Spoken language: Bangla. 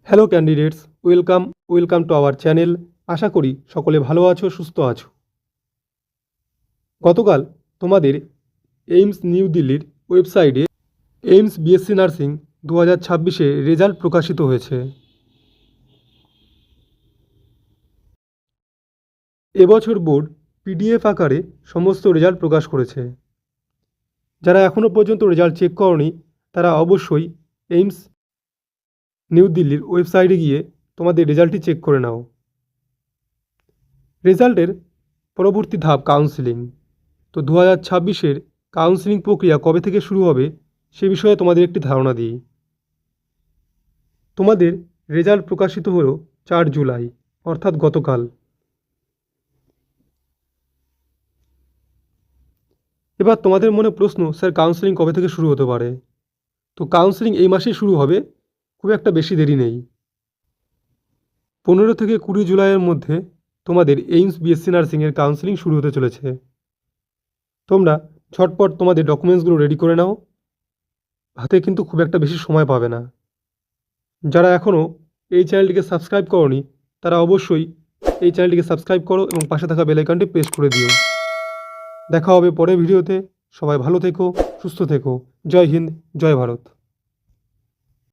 Hello candidates, welcome to our channel. আশা করি সকলে ভালো আছো, সুস্থ আছো। গতকাল তোমাদের এইমস নিউ দিল্লির ওয়েবসাইটে এইমস বিএসসি নার্সিং 2026-এ রেজাল্ট প্রকাশিত হয়েছে। এবছর বোর্ড পিডিএফ আকারে সমস্ত রেজাল্ট প্রকাশ করেছে। যারা এখনও পর্যন্ত রেজাল্ট চেক করনি তারা অবশ্যই এইমস নিউ দিল্লির ওয়েবসাইটে গিয়ে তোমাদের রেজাল্টটি চেক করে নাও। রেজাল্টের পরবর্তী ধাপ কাউন্সেলিং। তো 2026-এর কাউন্সেলিং প্রক্রিয়া কবে থেকে শুরু হবে সে বিষয়ে তোমাদের একটি ধারণা দিই। তোমাদের রেজাল্ট প্রকাশিত হলো 4 জুলাই, অর্থাৎ গতকাল। এবার তোমাদের মনে প্রশ্ন, স্যার কাউন্সেলিং কবে থেকে শুরু হতে পারে? তো কাউন্সেলিং এই মাসেই শুরু হবে, খুব একটা বেশি দেরি নেই। 15 থেকে 20 জুলাইয়ের মধ্যে তোমাদের এইমস বিএসসি নার্সিংয়ের কাউন্সেলিং শুরু হতে চলেছে। তোমরা ঝটপট তোমাদের ডকুমেন্টসগুলো রেডি করে নাও, হাতে কিন্তু খুব একটা বেশি সময় পাবে না। যারা এখনও এই চ্যানেলটিকে সাবস্ক্রাইব করোনি তারা অবশ্যই এই চ্যানেলটিকে সাবস্ক্রাইব করো এবং পাশে থাকা বেল আইকনটি প্রেস করে দিও। দেখা হবে পরের ভিডিওতে। সবাই ভালো থেকো, সুস্থ থেকো। জয় হিন্দ, জয় ভারত।